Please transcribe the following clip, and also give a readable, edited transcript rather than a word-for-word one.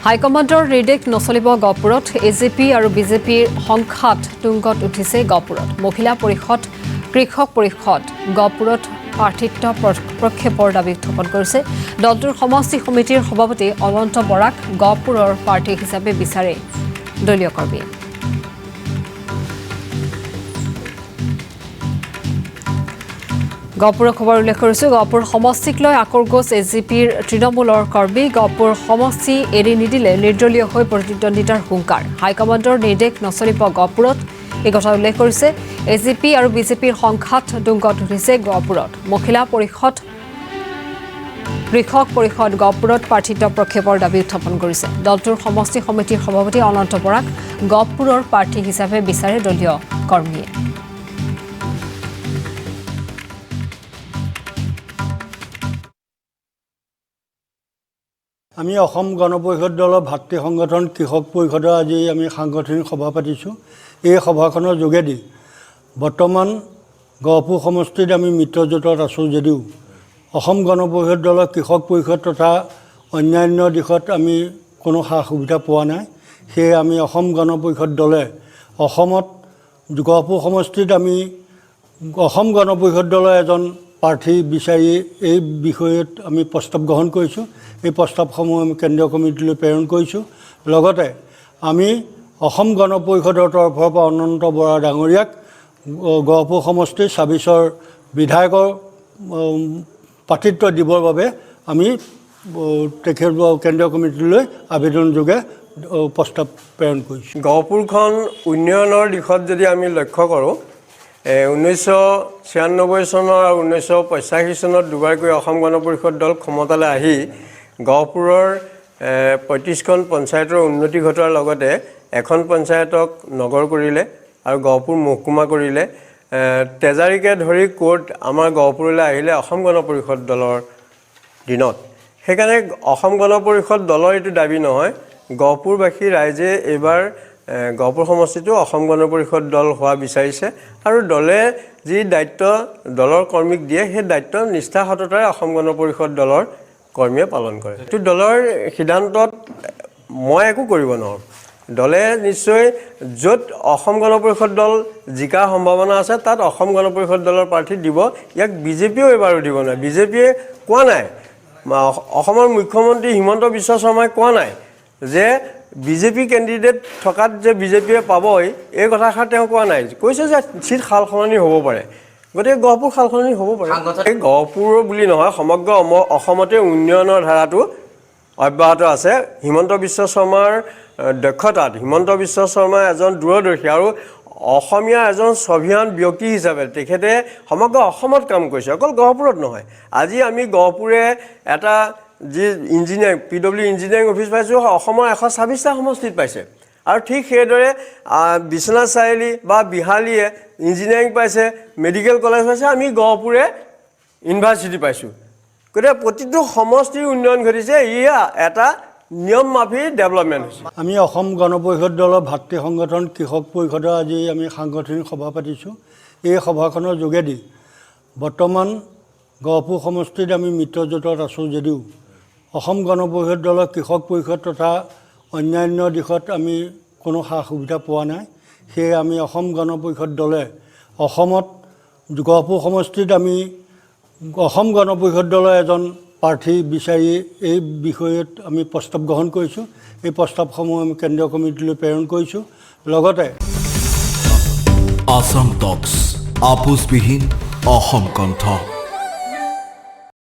হাইকমাণ্ডৰ নিৰ্দেশ নচলিব গহপুৰত এজেপি আৰু বিজেপিৰ সংঘাত তুংগত উঠিছে গহপুৰত মহিলা পৰিষদ কৃষক পৰিষদ গহপুৰত প্ৰাৰ্থিত্ব প্ৰক্ষেপৰ দাবী উত্থাপন কৰিছে দলটোৰ সমষ্টি সমিতিৰ সভাপতি অনন্ত বৰাক গহপুৰৰ প্ৰাৰ্থী হিচাপে বিচাৰে দলীয় কৰ্মীয়ে গহপুৰৰ খবৰ উল্লেখ কৰিছো গহপুৰ সমষ্টিক লৈ আকৰগোজ এজেপিৰ তৃণমূলৰ কৰ্মী গহপুৰ সমষ্টি এৰি নিদিলে নিৰ্দলীয় হৈ প্ৰতিদ্বন্দ্বিতাৰ হুংকাৰ হাইকমাণ্ডৰ নিৰ্দেশ নচলিব গহপুৰত এই কথা উল্লেখ কৰিছে এজেপি আৰু বিজেপিৰ সংঘাত তুংগত উঠিছে গহপুৰত মহিলা পৰিষদ কৃষক পৰিষদ গহপুৰত প্ৰাৰ্থিত্ব প্ৰক্ষেপৰ দাবী উত্থাপন কৰিছে দলটোৰ সমষ্টি সমিতিৰ সভাপতি অনন্ত বৰাক গহপুৰৰ প্ৰাৰ্থী হিচাপে বিচাৰে দলীয় কৰ্মীয়ে আমি অসম গণ পৰিষদ দলৰ ভাতৃ সংগঠন কৃষক পৰিষদৰ আজি আমি সাংগঠনিক সভা পাতিছোঁ এই সভাখনৰ যোগেদি বৰ্তমান গহপুৰ সমষ্টিত আমি মিত্ৰজোঁটত আছোঁ যদিও অসম গণ পৰিষদ দলৰ কৃষক পৰিষদ তথা অন্যান্য দিশত আমি কোনো সা সুবিধা পোৱা নাই সেয়ে আমি অসম গণ পৰিষদ দলে অসমত গহপুৰ সমষ্টিত আমি অসম গণ পৰিষদ দলৰ এজন প্ৰাৰ্থী বিচাৰি এই বিষয়ত আমি প্ৰস্তাৱ গ্ৰহণ কৰিছোঁ এই প্ৰস্তাৱসমূহ আমি কেন্দ্ৰীয় কমিটিলৈ প্ৰেৰণ কৰিছোঁ লগতে আমি অসম গণ পৰিষদৰ তৰফৰ পৰা অনন্ত বৰা ডাঙৰীয়াক গহপুৰ সমষ্টিৰ ২৬ৰ বিধায়কৰ প্ৰাৰ্থিত্ব দিবৰ বাবে আমি তেখেত কেন্দ্ৰীয় কমিটিলৈ আবেদনযোগে প্ৰস্তাৱ প্ৰেৰণ কৰিছোঁ গহপুৰখন উন্নয়নৰ দিশত যদি আমি লক্ষ্য কৰোঁ 1996 চনৰ আৰু 1985 চনত দুবাৰকৈ অসম গণ পৰিষদ দল ক্ষমতালৈ আহি গহপুৰৰ ৩৫খন পঞ্চায়তৰ উন্নতি ঘটোৱাৰ লগতে এখন পঞ্চায়তক নগৰ কৰিলে আৰু গহপুৰ মহকুমা কৰিলে তেজাৰীকে ধৰি কোৰ্ট আমাৰ গহপুৰলৈ আহিলে অসম গণ পৰিষদ দলৰ দিনত সেইকাৰণে অসম গণ পৰিষদ দলৰ এইটো দাবী নহয় গহপুৰবাসী ৰাইজে এইবাৰ গহপুৰ সমষ্টিটো অসম গণ পৰিষদ দল হোৱা বিচাৰিছে আৰু দলে যি দায়িত্ব দলৰ কৰ্মীক দিয়ে সেই দায়িত্ব নিষ্ঠা সততাৰে অসম গণ পৰিষদ দলৰ কৰ্মীয়ে পালন কৰে এইটো দলৰ সিদ্ধান্তত মই একো কৰিব নোৱাৰোঁ দলে নিশ্চয় য'ত অসম গণ পৰিষদ দল জিকাৰ সম্ভাৱনা আছে তাত অসম গণ পৰিষদ দলৰ প্ৰাৰ্থী দিব ইয়াক বিজেপিয়েও এবাৰো দিব নাই বিজেপিয়ে কোৱা নাই অসমৰ মুখ্যমন্ত্ৰী হিমন্ত বিশ্ব শৰ্মাই কোৱা নাই যে বিজেপি কেণ্ডিডেট থকাত যে বিজেপিয়ে পাবই এই কথাষাৰ তেওঁ কোৱা নাই কৈছে যে চিট সাল সলনি হ'ব পাৰে গতিকে গহপুৰ সাল সলনি হ'ব পাৰে এই গহপুৰ বুলি নহয় সমগ্ৰ অসমতে উন্নয়নৰ ধাৰাটো অব্যাহত আছে হিমন্ত বিশ্ব শৰ্মাৰ দক্ষতাত হিমন্ত বিশ্ব শৰ্মা এজন দূৰদৰ্শী আৰু অসমীয়া এজন স্বাভিমান ব্যক্তি হিচাপে তেখেতে সমগ্ৰ অসমত কাম কৰিছে অকল গহপুৰত নহয় আজি আমি গহপুৰে এটা যি ইঞ্জিনিয়াৰিং PW ইঞ্জিনিয়াৰিং অফিচ পাইছোঁ অসমৰ 126টা সমষ্টিত পাইছে আৰু ঠিক সেইদৰে বিশ্বনাথ চাৰিআলি বা বিহালীয়ে ইঞ্জিনিয়াৰিং পাইছে মেডিকেল কলেজ পাইছে আমি গহপুৰে ইউনিভাৰ্চিটি পাইছোঁ গতিকে প্ৰতিটো সমষ্টিৰ উন্নয়ন ঘটিছে ইয়া এটা নিয়ম মাফি ডেভেলপমেণ্ট হৈছে আমি অসম গণ পৰিষদ দলৰ ভাতৃ সংগঠন কৃষক পৰিষদৰ আজি আমি সাংগঠনিক সভা পাতিছোঁ এই সভাখনৰ যোগেদি বৰ্তমান গহপুৰ সমষ্টিত আমি মিত্ৰজোঁটত আছোঁ যদিও অসম গণ পৰিষদ দলৰ কৃষক পৰিষদ তথা অন্যান্য দিশত আমি কোনো সা সুবিধা পোৱা নাই সেয়ে আমি অসম গণ পৰিষদ দলে অসমত গহপুৰ সমষ্টিত আমি অসম গণ পৰিষদ দলৰ এজন প্ৰাৰ্থী বিচাৰি এই বিষয়ত আমি প্ৰস্তাৱ গ্ৰহণ কৰিছোঁ এই প্ৰস্তাৱসমূহ আমি কেন্দ্ৰীয় কমিটিলৈ প্ৰেৰণ কৰিছোঁ লগতে আসাম টক্স আপোচবিহীন অসম কণ্ঠ